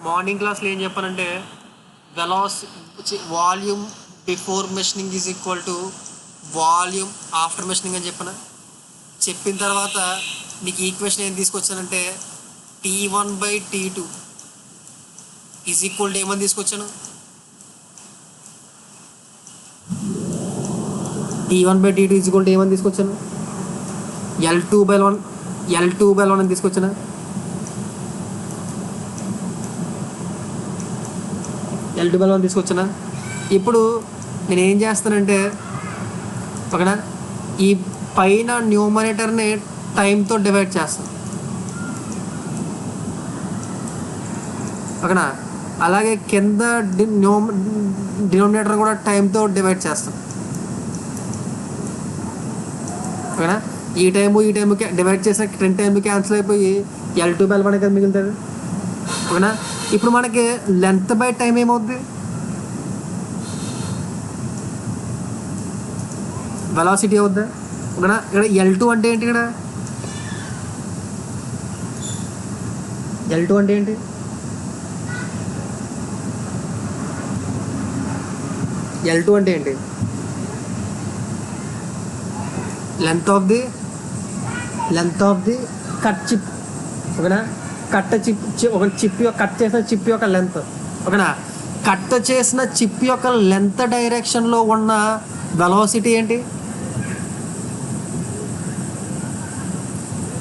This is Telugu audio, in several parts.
మార్నింగ్ క్లాస్లో ఏం చెప్పానంటే volume before machining is equal to volume after machining అని చెప్పిన తర్వాత నీకు ఈక్వేషన్ ఏం తీసుకొచ్చానంటే T1/T2 ఈజ్ ఈక్వల్ టు ఏమని తీసుకొచ్చాను? T1/T2 ఈజ్ ఈక్వల్ టు ఏమని తీసుకొచ్చాను? L2/1 అని తీసుకొచ్చాను. L2/1 తీసుకొచ్చానా? ఇప్పుడు నేను ఏం చేస్తానంటే ఓకేనా, ఈ పైన న్యూమరేటర్ని టైంతో డివైడ్ చేస్తాను ఓకేనా, అలాగే కింద డినోమినేటర్ కూడా టైంతో డివైడ్ చేస్తాను ఓకేనా. ఈ టైము డివైడ్ చేసిన 10 టైంకి క్యాన్సిల్ అయిపోయి L2/1 కదా మిగులుతుంది ఓకేనా. ఇప్పుడు మనకి లెంత్ బై టైం ఏమవుద్ది? వెలాసిటీ అవుద్దా ఓకేనా. ఇక్కడ L2 అంటే ఏంటి? ఇక్కడ L2 అంటే ఏంటి? L2 అంటే ఏంటి? Length of the cut chip ఓకేనా. కట్ చేసిన చిప్ యొక్క లెంత్ ఓకేనా. కట్ చేసిన చిప్ యొక్క లెంత్ డైరెక్షన్లో ఉన్న వెలాసిటీ ఏంటి?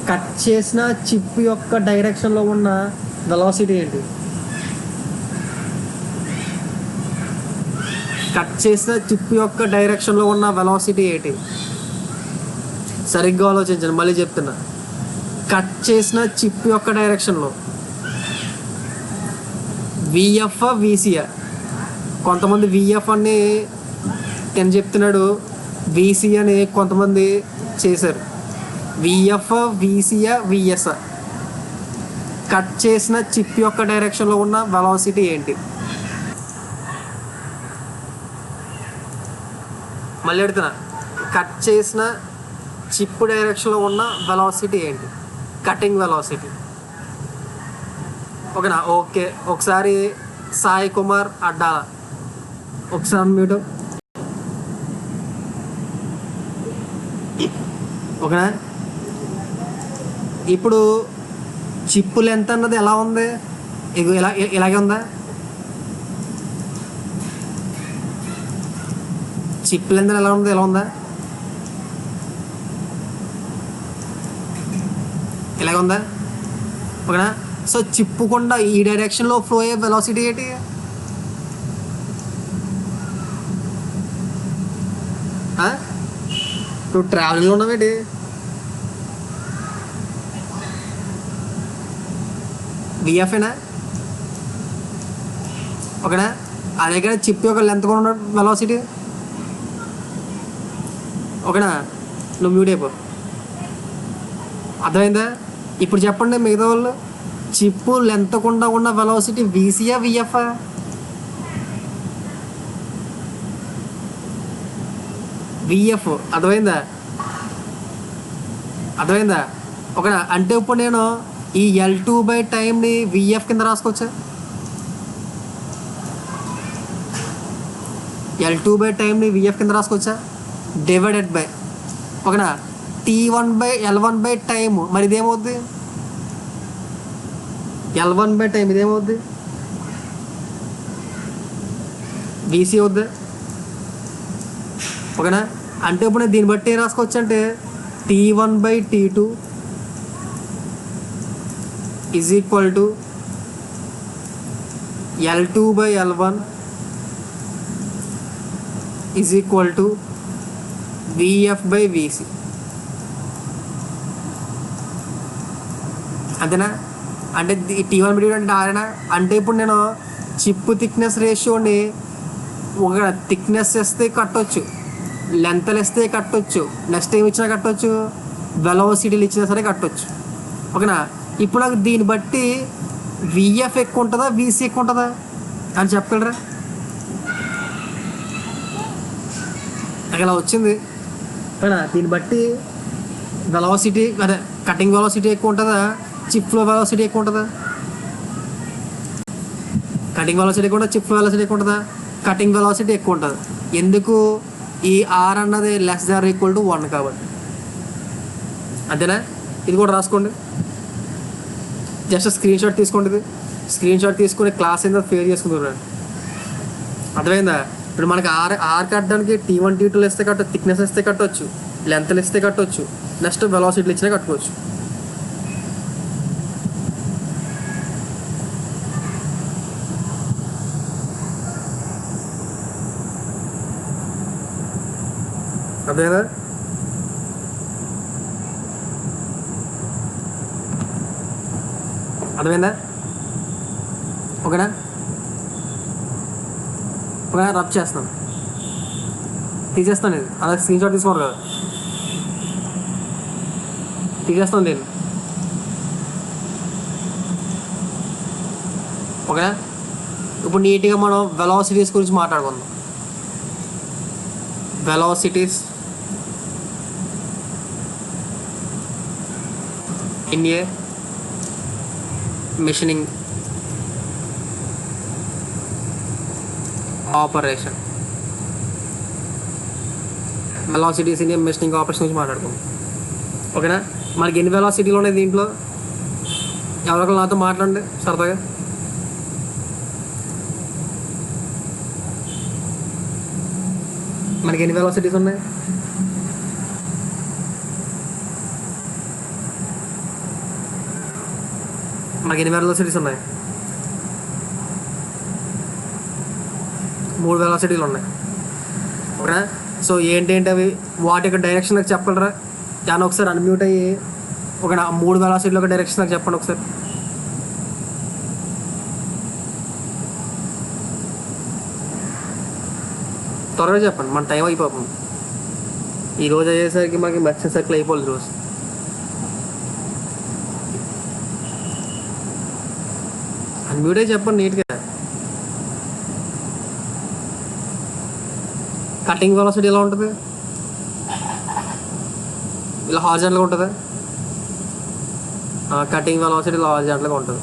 కట్ చేసిన చిప్ యొక్క డైరెక్షన్లో ఉన్న వెలాసిటీ ఏంటి? కట్ చేసిన చిప్ యొక్క డైరెక్షన్లో ఉన్న వెలాసిటీ ఏంటి? సరిగ్గా ఆలోచించండి, మళ్ళీ చెప్తున్నా. కట్ చేసిన చిప్ యొక్క డైరెక్షన్లో విఎఫ్ వీసీఆ, కొంతమంది విఎఫ్ అని నేను చెప్తున్నాడు, వీసీ అని కొంతమంది చేశారు. విఎఫ్ వీసీఆ విఎస్. కట్ చేసిన చిప్ యొక్క డైరెక్షన్లో ఉన్న వెలాసిటీ ఏంటి? మళ్ళీ అడుగుతున్నా, కట్ చేసిన చిప్ డైరెక్షన్లో ఉన్న వెలాసిటీ ఏంటి? కటింగ్ వెలాసిటీ ఓకేనా. ఓకే, ఒకసారి సాయి కుమార్ అడ్డాల ఒకసారి మీరు ఓకేనా. ఇప్పుడు చిప్పు లెంత్ అన్నది ఎలా ఉంది? ఇలాగే ఉందా? చిప్ లెంత్ ఎలా ఉంది? ఎలా ఉందా? ఇలాగ ఉందా ఓకేనా. సో చిప్పుకుండా ఈ డైరెక్షన్లో ఫ్లో అయ్యే వెలాసిటీ ఏంటి? నువ్వు ట్రావెలింగ్లో ఉన్నావేంటి? విఎఫ్ఏనా ఓకేనా. అదే కదా చిప్ యొక్క లెంత్ కూడా ఉన్న వెలాసిటీ ఓకేనా. నువ్వు మ్యూట్ అయిపో, అర్థమైందా? ఇప్పుడు చెప్పండి మిగతా వాళ్ళు, చిప్పు లెంత్ కుండా ఉన్న వెలాసిటీ వీసీయా విఎఫ్ఆ? విఎఫ్. అర్థమైందా ఓకేనా. అంటే ఇప్పుడు నేను ఈ L2/టైంని విఎఫ్ కింద రాసుకోవచ్చా? L2/టైంని విఎఫ్ కింద రాసుకోవచ్చా? డివైడెడ్ బై ఓకేనా T1/L1/టైం. మరి ఇదేమవుద్ది? L1/టైం ఇదేమవుద్ది? వీసీ అవుద్ది ఓకేనా. అంటే ఇప్పుడు నేను దీన్ని బట్టి ఏం రాసుకోవచ్చు అంటే T1/T2 is equal to L2/L1 is equal to VF/VC. అంతేనా? అంటే T1/T2 అంటే ఆరేనా? అంటే ఇప్పుడు నేను చిప్ థిక్నెస్ రేషియోని ఒక థిక్నెస్ వేస్తే కట్టవచ్చు, లెంత్లు వేస్తే కట్టవచ్చు, నెక్స్ట్ ఏమి ఇచ్చినా కట్టవచ్చు, వెలాసిటీలు ఇచ్చినా సరే కట్టవచ్చు ఓకేనా. ఇప్పుడు నాకు దీన్ని బట్టి విఎఫ్ ఎక్కువ ఉంటుందా వీసీ ఎక్కువ ఉంటుందా అని చెప్పగలరా? నాకు ఇలా వచ్చింది ఓకేనా. దీన్ని బట్టి వెలాసిటీ అదే కటింగ్ వెలాసిటీ ఎక్కువ ఉంటుందా, చిప్ ఫ్లో వెలాసిటీ ఎక్కువ ఉంటుందా? కటింగ్ వెలాసిటీ ఎక్కువ ఉంటుంది, చిప్ వెలాసిటీ ఎక్కువ ఉంటుందా? కటింగ్ వెలాసిటీ ఎక్కువ ఉంటుంది. ఎందుకు? ఈ ఆర్ అన్నది <= 1 కాబట్టి. అంతేనా? ఇది కూడా రాసుకోండి. జస్ట్ స్క్రీన్ షాట్ తీసుకోండి. ఇది స్క్రీన్ షాట్ తీసుకుని క్లాస్ ఏందో ఫేర్ చేసుకుంటున్నాను. అర్థమైందా? ఇప్పుడు మనకి ఆర్ కట్టడానికి T1 T2 ఇస్తే కట్టచ్చు, థిక్నెస్ ఇస్తే కట్టవచ్చు, లెంత్లు ఇస్తే కట్టవచ్చు, నెక్స్ట్ వెలాసిటీలు ఇచ్చినా కట్టుకోవచ్చు. అర్థమైందా? అర్థమైందా? ఓకేనా? ఓకేనా? రబ్ చేస్తాను, తీసేస్తాను. ఇది అలా స్క్రీన్ షాట్ తీసుకోరు కదా, తీసేస్తాను నేను. ఓకేనా? ఇప్పుడు నీట్గా మనం వెలాసిటీస్ గురించి మాట్లాడుకుందాం. Velocities in a machining operation. Velocities in a machining operation గురించి మాట్లాడుకుందాం. ఓకేనా? మనకి ఎన్ని వెలాసిటీలు ఉన్నాయి దీంట్లో? ఎవరికైనా నాతో మాట్లాడండి సరదాగా. మనకి ఎన్ని వెలాసిటీస్ ఉన్నాయి? మనకి ఎన్ని వెలాసిటీస్ ఉన్నాయి? 3 వెలాసిటీలు ఉన్నాయి. ఓకేనా? సో ఏంటంటే అవి, వాటి యొక్క డైరెక్షన్ నాకు చెప్పగలరా? కానీ ఒకసారి అన్మ్యూట్ అయ్యి ఒక 3 వెలాసిటీల యొక్క డైరెక్షన్ నాకు చెప్పండి ఒకసారి. త్వరగా చెప్పండి, మన టైం అయిపోతుంది. ఈరోజు అయ్యేసరికి మనకి మెడిసిన్ సర్కిల్ అయిపోలేదు రోజు. అన్మ్యూట్ అయ్యి చెప్పండి నీట్గా. కటింగ్ వెలాసిటీ ఎలా ఉంటుంది? ఇలా హారిజాంటల్గా ఉంటుందా? కటింగ్ వెలాసిటీ ఇలా హారిజాంటల్గా ఉంటుంది.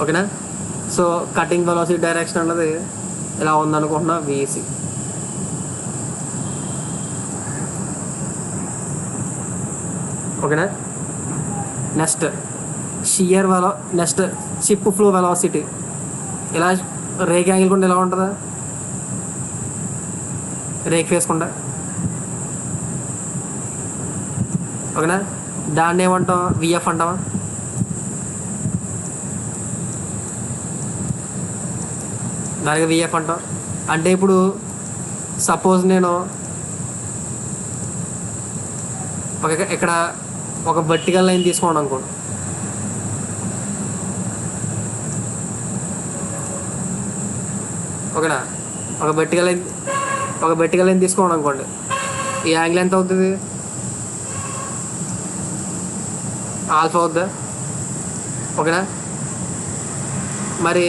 ఓకేనా? సో కటింగ్ వెలాసిటీ డైరెక్షన్ అన్నది ఇలా ఉందనుకుంటున్నా, VC. ఓకేనా? Next shear next chip flow velocity. ఇలా రేక్ యాంగిల్ కూడా ఎలా ఉంటుందా? రేక్ వేసుకుంటా. ఓకేనా? దాన్ని ఏమంటాం? VF అంటావా? దానికి VF అంటాం. అంటే ఇప్పుడు సపోజ్ నేను ఇక్కడ ఒక వర్టికల్ లైన్ తీసుకోండి అనుకోండి. ఓకేనా? ఒక వెర్టికల్ లైన్ తీసుకోండి అనుకోండి. ఈ యాంగిల్ ఎంత అవుతుంది? ఆల్ఫా అవుద్దా? ఓకేనా? మరి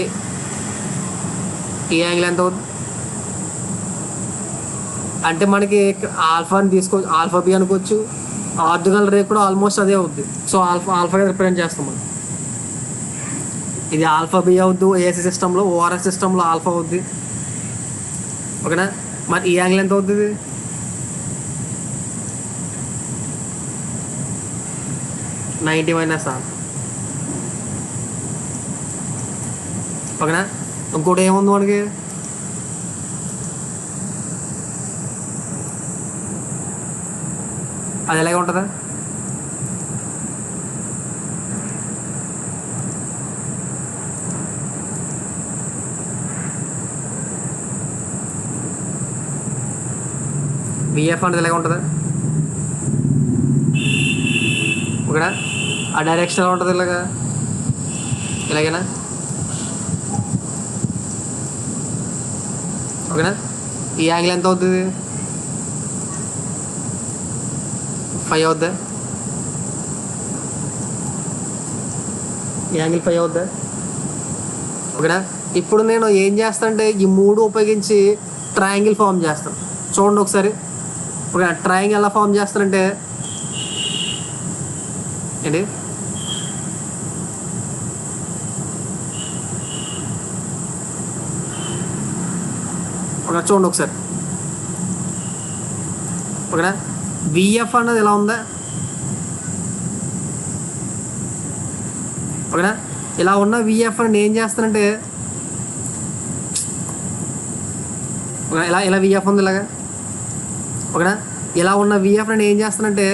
ఈ యాంగిల్ ఎంత అవుతుంది? అంటే మనకి ఆల్ఫాని తీసుకోవచ్చు, ఆల్ఫా బి అనుకోవచ్చు. ఆర్థోగోనల్ రేక్ కూడా ఆల్మోస్ట్ అదే అవుద్ది. సో ఆల్ఫాగా రిప్రజెంట్ చేస్తాం మనం. ఇది ఆల్ఫా బి అవుద్దు ఏసీ సిస్టంలో, ఓఆర్ఎస్ సిస్టంలో ఆల్ఫా అవుద్ది. ఓకేనా? మరి ఈ యాంగిల్ ఎంత అవుతుంది? -90 ఆల్ఫా. ఓకేనా? ఇంకోటి ఏముంది మనకి? అది ఎలాగే ఉంటుందా? VF అనేది ఎలాగ ఉంటుందా? ఓకేనా? ఆ డైరెక్షన్ ఎలా ఉంటుంది? ఇలాగేనా? ఓకేనా? ఈ యాంగిల్ ఎంత అవుతుంది? 5 అవుద్దా? ఈ యాంగిల్ 5 అవుద్దా? ఓకేనా? ఇప్పుడు నేను ఏం చేస్తాను అంటే ఈ 3 ఉపయోగించి ట్రయాంగిల్ ఫామ్ చేస్తాను. చూడండి ఒకసారి. ఓకే, ట్రయాంగిల్ ఎలా ఫామ్ చేస్తానంటే ఏంటి ఒక చూడండి ఒకసారి. ఓకేనా, విఎఫ్ అన్నది ఎలా ఉందా? ఓకేనా, ఇలా ఉన్న విఎఫ్ అని ఏం చేస్తానంటే ఇలా విఎఫ్ ఉంది ఇలాగా. ఓకేనా, ఇలా ఉన్న విఎఫ్ అని ఏం చేస్తానంటే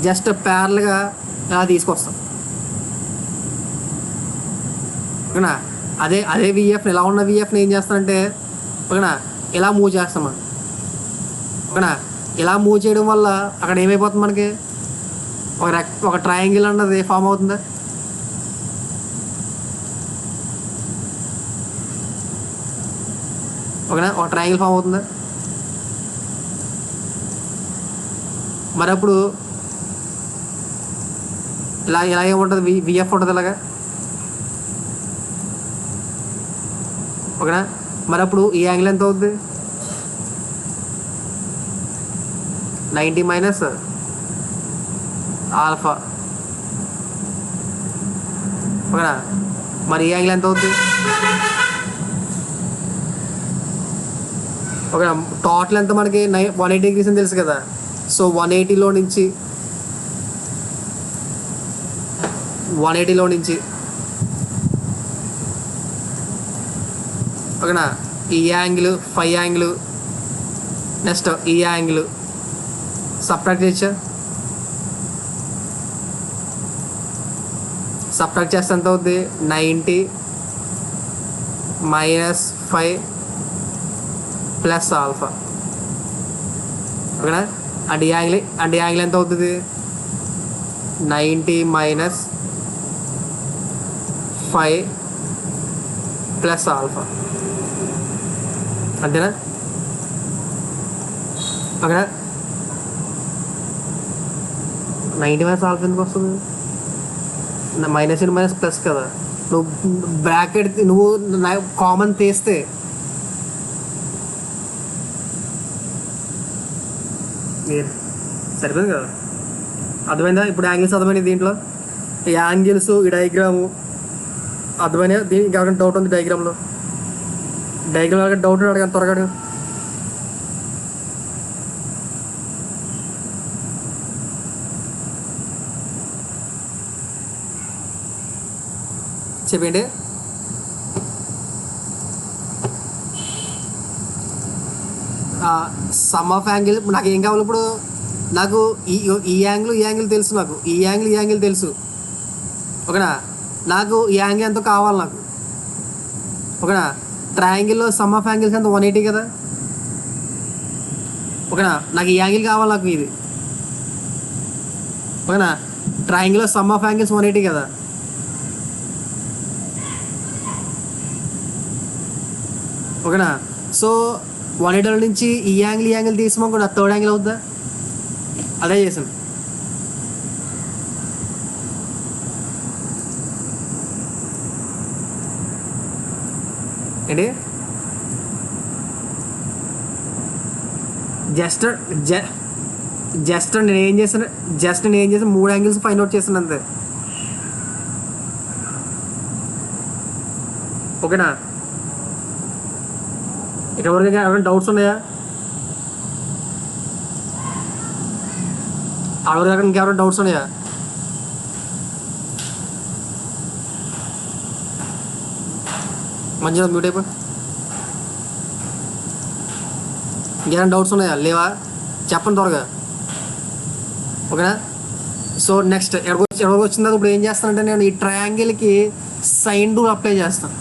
జస్ట్ ప్యారల్గా ఇలా తీసుకొస్తాం. ఓకేనా, అదే విఎఫ్ని ఇలా ఉన్న విఎఫ్ని ఏం చేస్తానంటే ఓకేనా ఇలా మూవ్ చేస్తాం మనం. ఓకేనా, ఇలా మూవ్ చేయడం వల్ల అక్కడ ఏమైపోతుంది మనకి ఒక ట్రయాంగిల్ అన్నది ఫామ్ అవుతుందా? ఓకేనా, ఒక ట్రయాంగిల్ ఫామ్ అవుతుందా? మరి అప్పుడు ఇలా ఏముంటుంది, విఎఫ్ ఉంటుంది ఇలాగా. ఓకేనా, మరి అప్పుడు ఈ యాంగిల్ ఎంత అవుతుంది? 90 మైనస్ ఆల్ఫా. ఓకేనా, మరి ఈ యాంగిల్ ఎంత అవుతుంది? ఓకేనా, టోటల్ ఎంత మనకి 180 డిగ్రీస్ అని తెలుసు కదా. సో 180లో నుంచి ఓకేనా ఈ యాంగిల్ 5 యాంగిల్, నెక్స్ట్ ఈ యాంగిల్ సబ్ట్రాక్ట్ చేస్తే ఎంత అవుద్ది? 90 మైనస్ 5 ప్లస్ ఆల్ఫా. ఓకేనా, అండ్ ఈ యాంగిల్ ఎంత అవుతుంది? 90 మైనస్ 5 ప్లస్ ఆల్ఫా. అంతేనా? ఓకేనా, 90 మైనస్ ఆల్ఫా ఎందుకు వస్తుంది? మైనస్ ఇన్ మైనస్ ప్లస్ కదా. నువ్వు బ్రాకెట్ నువ్వు కామన్ తీస్తే సరిపోయింది కదా. అర్థమైందా? ఇప్పుడు యాంగిల్స్ అర్థమైంది దీంట్లో. ఈ యాంగిల్స్, ఈ డయాగ్రాము అర్థమైనా? దీనికి ఎవరికైనా డౌట్ ఉంది డయాగ్రామ్ డౌట్ అడగండి త్వరగా. చెప్పండి. సమ్ ఆఫ్ యాంగిల్ నాకు ఏం కావాలి ఇప్పుడు? నాకు ఈ యాంగిల్ తెలుసు, నాకు ఈ యాంగిల్ తెలుసు. ఓకేనా, నాకు ఈ యాంగిల్ ఎంతో కావాలి నాకు. ఓకేనా, ట్రయాంగిల్లో సమ్ ఆఫ్ యాంగిల్స్ ఎంత 180 కదా. ఓకేనా, నాకు ఈ యాంగిల్ కావాలి, నాకు ఇది. ఓకేనా, ట్రయాంగిల్లో సమ్ ఆఫ్ యాంగిల్స్ 180 కదా. ఓకేనా, సో 180 నుంచి ఈ యాంగిల్ తీసామో కూడా థర్డ్ యాంగిల్ అవుద్దా? అదే చేసాను. ఏంటి జస్ట్ నేను ఏం చేశాను 3 యాంగిల్స్ ఫైండ్ అవుట్ చేశాను అంతే. ఓకేనా, ఎవరికి ఎవరైనా డౌట్స్ ఉన్నాయా? ఇంకెవరైనా డౌట్స్ ఉన్నాయా? మంచిగా మ్యూట్ అయిపో. ఇంకేమైనా డౌట్స్ ఉన్నాయా? లేవా? చెప్పండి త్వరగా. ఓకేనా, సో నెక్స్ట్ ఎక్కడికి వచ్చిందో ఇప్పుడు ఏం చేస్తానంటే నేను ఈ ట్రయాంగిల్కి సైన్ రూల్ అప్లై చేస్తాను.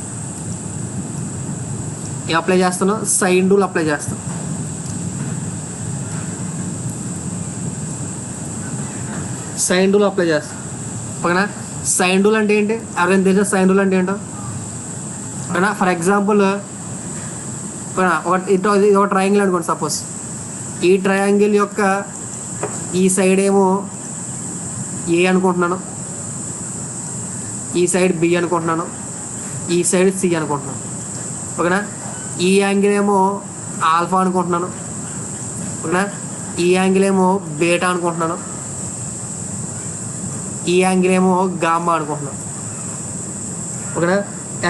సైన్ రూల్ అప్లై చేస్తాను. ఓకేనా, సైన్ రూల్ అంటే ఏంటి? ఎవరైనా తెలిసే సైన్ రూల్ అంటే ఏంటో? ఓకేనా, ఫర్ ఎగ్జాంపుల్ ఇది ఒక ట్రయాంగిల్ అనుకోండి. సపోజ్ ఈ ట్రయాంగిల్ యొక్క ఈ సైడ్ ఏమో ఏ అనుకుంటున్నాను, ఈ సైడ్ బి అనుకుంటున్నాను, ఈ సైడ్ సి అనుకుంటున్నాను. ఓకేనా, ఈ యాంగిల్ ఏమో ఆల్ఫా అనుకుంటున్నాను. ఓకేనా, ఈ యాంగిల్ ఏమో బీటా అనుకుంటున్నాను. ఈ యాంగిల్ ఏమో గామా అనుకుంటున్నాం. ఓకేనా.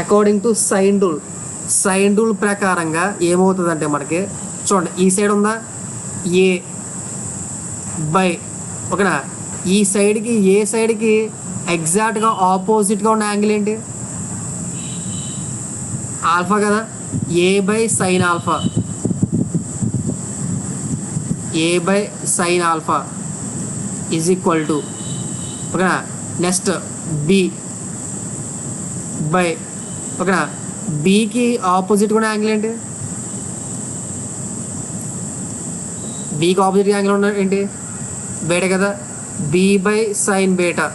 అకార్డింగ్ టు సైన్ రూల్ ప్రకారంగా ఏమవుతుందంటే మనకి చూడండి, ఈ సైడ్ ఉందా ఏ బై, ఓకేనా, ఈ సైడ్కి ఏ సైడ్కి ఎగ్జాక్ట్గా ఆపోజిట్గా ఉన్న యాంగిల్ ఏంటి, ఆల్ఫా కదా. A by sine alpha, a by sine alpha is equal to, ఓకేనా. నెక్స్ట్ బి బై, ఓకేనా, బికి ఆపోజిట్ ఉన్న యాంగిల్ ఏంటి, బికి ఆపోజిట్ యాంగిల్ ఉన్న ఏంటి బీటా కదా. B by sine beta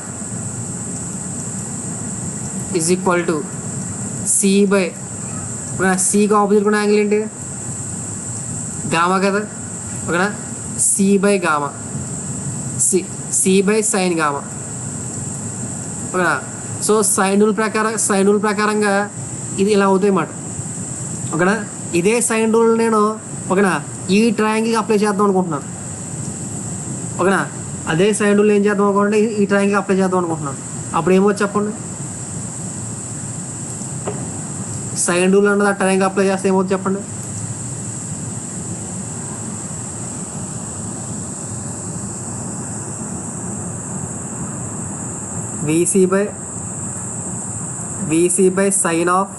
is equal to c by, సికి ఆపోజిట్ ఉన్న యాంగిల్ ఏంటి గామా కదా. ఓకేనా, c by gamma, c by sine gamma. ఓకేనా. సో సైన్ రూల్ ప్రకారంగా ఇది ఇలా అవుతాయి అన్నమాట. ఓకేనా. ఇదే సైన్ రూల్ నేను, ఓకేనా, ఈ ట్రయాంగిల్కి అప్లై చేద్దాం అనుకుంటున్నాను. ఓకేనా. అదే సైన్ రూల్ ఏం చేద్దాం అనుకుంటే ఈ ట్రయాంగిల్కి అప్లై చేద్దాం అనుకుంటున్నాను. అప్పుడు ఏమో చెప్పండి, సైన్ రూల్ అన్నది ఆ ట్రయాంగిల్ అప్లై చేస్తే ఏమవుతుంది చెప్పండి. VC by సైన్ ఆఫ్,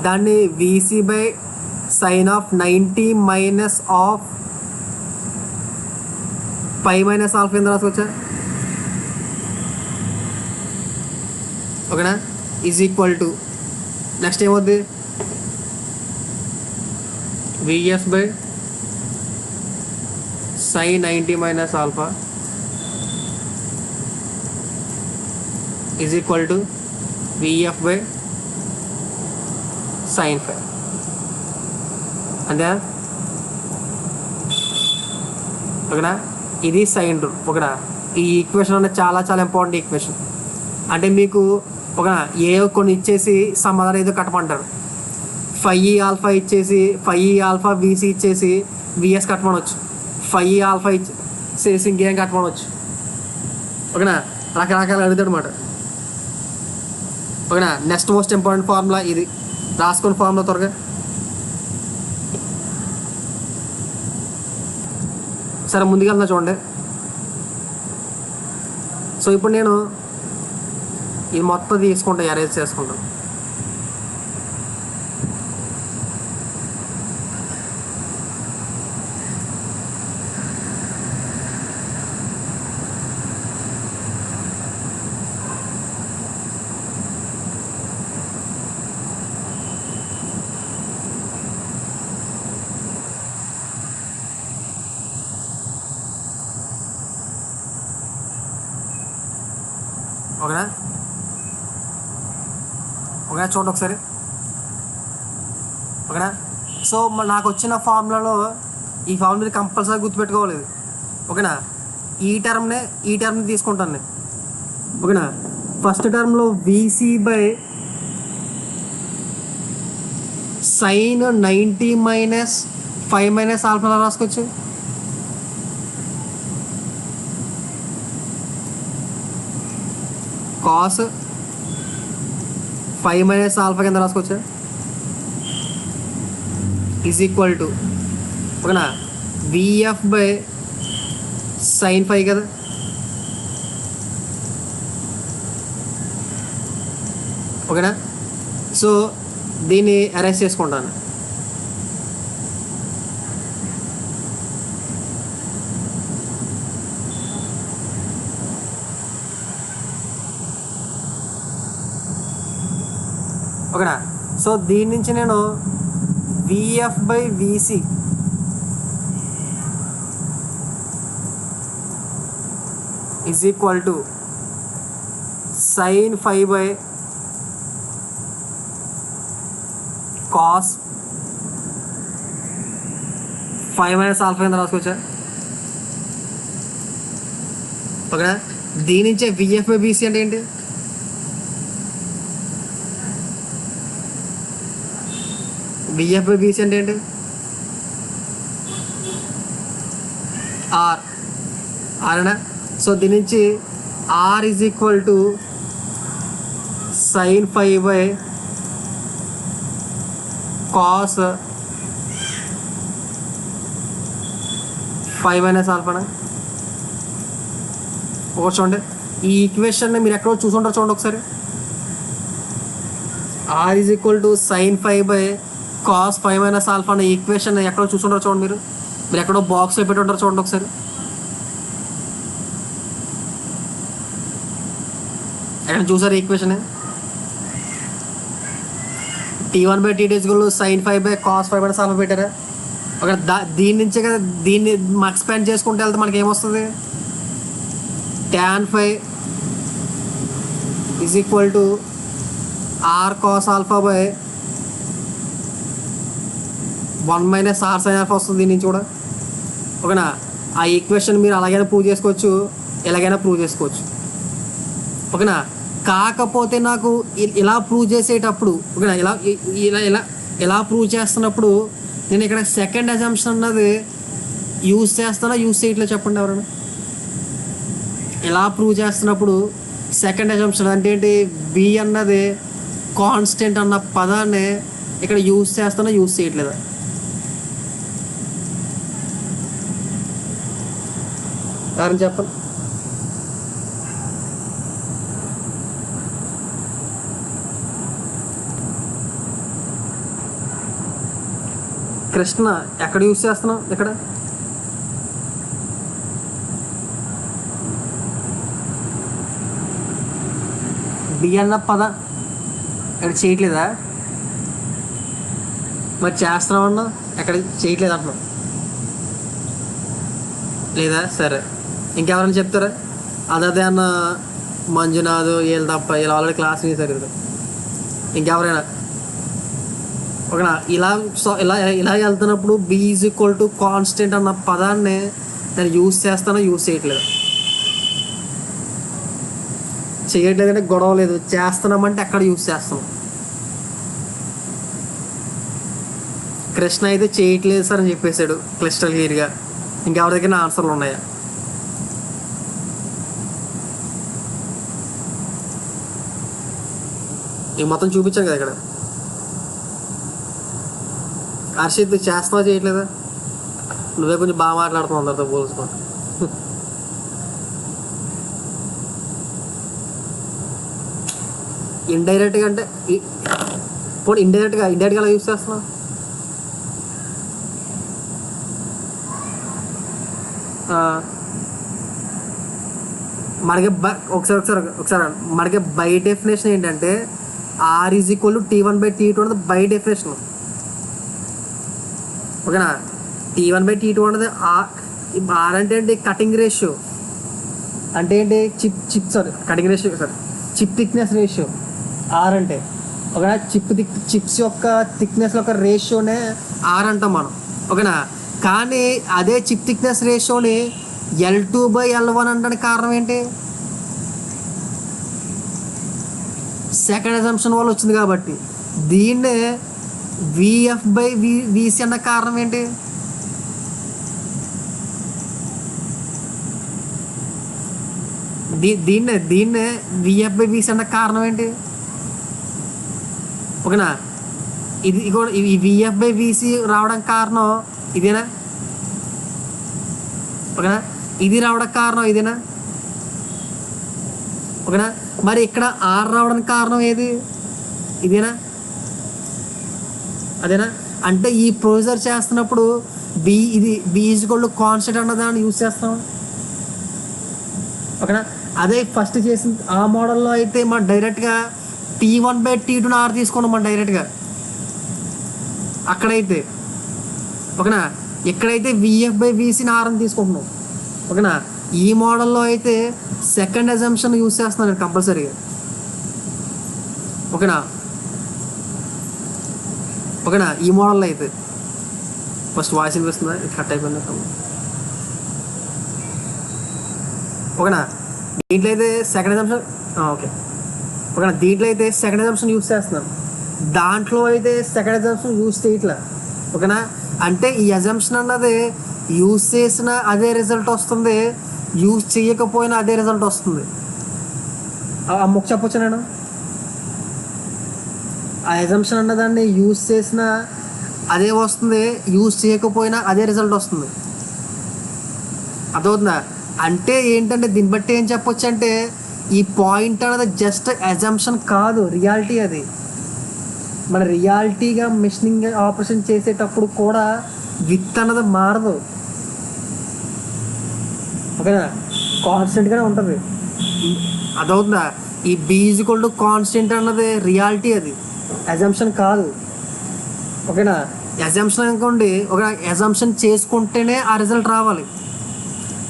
దాన్ని VC by sine of 90 minus of pi minus alpha ఎంత రాసుకోవచ్చా. ఓకేనా. ఈజ్ ఈక్వల్ టు నెక్స్ట్ ఏమవుద్ది VF by sine 90 minus alpha is equal to VF by sine 5. అంతే. ఓకేనా. ఇది సైన్ రూల్. ఓకేనా. ఈ ఈక్వేషన్ అనేది చాలా చాలా ఇంపార్టెంట్ ఈక్వేషన్. అంటే మీకు ఓకేనా ఏ కొన్ని ఇచ్చేసి సమాధానం ఏదో కట్టమంటారు. 5e ఆల్ఫా ఇచ్చేసి 5e ఆల్ఫా VC ఇచ్చేసి VS కట్టమనవచ్చు. 5e ఆల్ఫా ఇచ్చేసి ఇంకేం కట్టమనవచ్చు. ఓకేనా. రకరకాలు అడుగుతాడు అనమాట. ఓకేనా. నెక్స్ట్ మోస్ట్ ఇంపార్టెంట్ ఫార్ములా ఇది, రాసుకున్న ఫార్ములా త్వరగా. సరే ముందుకెళ్తున్నా చూడండి. సో ఇప్పుడు నేను ఇది మొత్తం తీసుకుంటా, అరేంజ్ చేసుకుంటాను. ఓకేనా. ఓకేనా చూడండి ఒకసారి. ఓకేనా. సో నాకు వచ్చిన ఫార్ములాలో ఈ ఫార్ములా మీరు కంపల్సరీ గుర్తుపెట్టుకోవాలి. ఓకేనా. ఈ టర్మ్ని తీసుకుంటాను నేను. ఓకేనా. ఫస్ట్ టర్మ్లో VC by sine 90 minus 5 minus alpha రాసుకోవచ్చు. కాస్ 5 మైనస్ ఆల్ఫా కింద రాసుకోవచ్చు. ఈజ్ ఈక్వల్ టు, ఓకేనా, VF by సైన్ 5 కదా. ఓకేనా. సో దీన్ని అరేంజ్ చేసుకుంటాను. ఓకేనా. సో దీని నుంచి నేను VF by VC is equal to sine 5 by cos 5 minus alpha కింద రాసుకోవచ్చా. ఓకేనా. దీని నుంచే VF by VC అంటే ఏంటి, VF by VC అంటే ఏంటి, R ఆరేనా. సో దీని నుంచి R is equal to sin 5/cos 5 - ఆల్ఫానా. ఒకటి చూడండి, ఈ ఈక్వేషన్ని మీరు ఎక్కడో చూసుంటారు చూడండి ఒకసారి. R is equal to sin 5/cos 5 - alpha అనే ఈక్వేషన్ ఎక్కడో చూసుంటారు చూడండి. మీరు ఎక్కడో బాక్స్లో పెట్టి ఉంటారు చూడండి ఒకసారి. ఎక్కడ చూసారు equation? T1/T2 sin 5/cos 5 - alpha పెట్టారా? ఒక దీని నుంచే కదా దీన్ని ఎక్స్పాండ్ చేసుకుంటే వెళ్తే మనకి ఏమొస్తుంది? tan 5 is equal to r cos alpha by 1 - r sin alpha వస్తుంది దీని నుంచి కూడా. ఓకేనా? ఆ ఈక్వేషన్ మీరు అలాగైనా ప్రూవ్ చేసుకోవచ్చు, ఎలాగైనా ప్రూవ్ చేసుకోవచ్చు. ఓకేనా? కాకపోతే నాకు ఇలా ప్రూవ్ చేసేటప్పుడు, ఓకేనా, ఇలా ప్రూవ్ చేస్తున్నప్పుడు నేను ఇక్కడ సెకండ్ అజంప్షన్ అన్నది యూజ్ చేస్తానా యూజ్ చేయట్లేదు చెప్పండి ఎవరైనా. ఇలా ప్రూవ్ చేస్తున్నప్పుడు సెకండ్ అజంప్షన్ అంటే ఏంటి? బి అన్నది కాన్స్టెంట్ అన్న పదాన్ని ఇక్కడ యూజ్ చేస్తానా యూజ్ చేయట్లేదా? ఎవరైనా చెప్పండి. కృష్ణ ఎక్కడ యూజ్ చేస్తున్నావు? ఇక్కడ బి అన్న పద ఇక్కడ చేయట్లేదా? మరి చేస్తున్నామన్నా ఎక్కడ చేయట్లేదు అంటున్నాం లేదా? సరే, ఇంకెవరైనా చెప్తారా? అదే అన్న మంజునాథ్ వీళ్ళు తప్ప, వీళ్ళు ఆల్రెడీ క్లాస్ చేశారు కదా. ఇంకెవరైనా? ఓకేనా? ఇలా ఇలా వెళ్తున్నప్పుడు B is equal to constant అన్న పదాన్ని నేను యూజ్ చేస్తానో యూజ్ చేయట్లేదు? చేయట్లేదంటే గొడవ లేదు, చేస్తున్నామంటే ఎక్కడ యూజ్ చేస్తాం. కృష్ణ అయితే చేయట్లేదు సార్ అని చెప్పేశాడు క్లిస్టల్ క్లియర్గా. ఇంకెవరి దగ్గర ఆన్సర్లు ఉన్నాయా? ఈ మొత్తం చూపించాను కదా ఇక్కడ. హర్షిత్ చేస్తావా చేయట్లేదా? నువ్వే కొంచెం బాగా మాట్లాడుతున్నావు అందరితో పోల్చుకో. ఇండైరెక్ట్గా అంటే ఇప్పుడు ఇండైరెక్ట్గా అలా యూజ్ చేస్తున్నావు. మనకి ఒకసారి మనకి బై డెఫినేషన్ ఏంటంటే R is equal to T1/T2 అనేది బై డెఫినేషన్. ఓకేనా? T1/T2 అనేది ఆర్ అంటే ఏంటి? కటింగ్ రేషియో అంటే ఏంటి? Cutting ratio chip thickness ratio R అంటే. ఓకేనా? చిప్స్ యొక్క థిక్నెస్ యొక్క రేషియోనే ఆర్ అంటాం మనం. ఓకేనా? కానీ అదే చిప్ థిక్నెస్ రేషియోని L2/L1 అనడానికి కారణం ఏంటి? సెకండ్ అజంప్షన్ వల్ల వచ్చింది కాబట్టి. దీన్నే VF/VC అన్న కారణం ఏంటి? దీన్నే VF/VC అన్న కారణం ఏంటి? ఓకేనా? ఇది VF/VC రావడానికి కారణం ఇదేనా? ఓకేనా? ఇది రావడానికి కారణం ఇదేనా? ఓకేనా? మరి ఇక్కడ ఆర్ రావడానికి కారణం ఏది? ఇదేనా? అదేనా? అంటే ఈ ప్రొసీజర్ చేస్తున్నప్పుడు B is equal to constant అన్న దాన్ని యూజ్ చేస్తాం. ఓకేనా? అదే ఫస్ట్ చేసిన ఆ మోడల్లో అయితే మనం డైరెక్ట్గా T1/T2 ఆర్ తీసుకున్నాం మనం డైరెక్ట్గా అక్కడైతే. ఓకేనా? ఎక్కడైతే VF/VCని ఆర్ అని తీసుకుంటున్నాం. ఓకేనా? ఈ మోడల్లో అయితే సెకండ్ అజంప్షన్ యూజ్ చేస్తున్నాను నేను కంపల్సరీగా. ఓకేనా? ఈ మోడల్లో అయితే ఫస్ట్ వాయిస్ వినిపిస్తుందా? కట్ అయిపోయింది. ఓకేనా? దీంట్లో అయితే సెకండ్ అజంప్షన్ ఓకేనా? దీంట్లో అయితే సెకండ్ అజంప్షన్ యూజ్ చేస్తున్నాను, దాంట్లో అయితే సెకండ్ అజంప్షన్ యూజ్ చేయట్లా. ఓకేనా? అంటే ఈ అజంప్షన్ అన్నది యూజ్ చేసిన అదే రిజల్ట్ వస్తుంది, యూజ్ చేయకపోయినా అదే రిజల్ట్ వస్తుంది. ఆ మొక్క చెప్పొచ్చు నేను. ఆ ఎజంప్షన్ అన్నదాన్ని యూజ్ చేసినా అదే వస్తుంది, యూజ్ చేయకపోయినా అదే రిజల్ట్ వస్తుంది. అదవుతుందా? అంటే ఏంటంటే దీన్ని బట్టి ఏం చెప్పొచ్చు అంటే ఈ పాయింట్ అనేది జస్ట్ ఎజంప్షన్ కాదు, రియాలిటీ అది. మన రియాలిటీగా మిషనింగ్ ఆపరేషన్ చేసేటప్పుడు కూడా విత్ అన్నది మారదు, ఓకేనా, కాన్స్టెంట్గానే ఉంటుంది. అదవుతుందా? ఈ బీజికల్ కాన్స్టెంట్ అన్నది రియాలిటీ, అది ఎజంప్షన్ కాదు, ఓకేనా. ఎజంప్షన్ అనుకోండి, ఒక ఎజంప్షన్ చేసుకుంటేనే ఆ రిజల్ట్ రావాలి.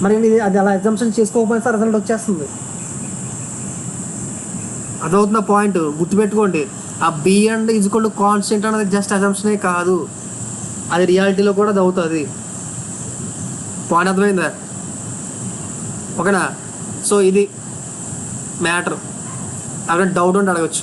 మరి అది అలా ఎగ్జామ్షన్ చేసుకోకపోతే రిజల్ట్ వచ్చేస్తుంది. అదవుతున్న పాయింట్ గుర్తుపెట్టుకోండి. ఆ B and equal to constant అనేది జస్ట్ అజంప్షనే కాదు, అది రియాలిటీలో కూడా అది అవుతుంది. పాయింట్ అర్థమైందా? ఓకేనా. సో ఇది మ్యాటర్. అక్కడ డౌట్ ఉంటే అడగచ్చు.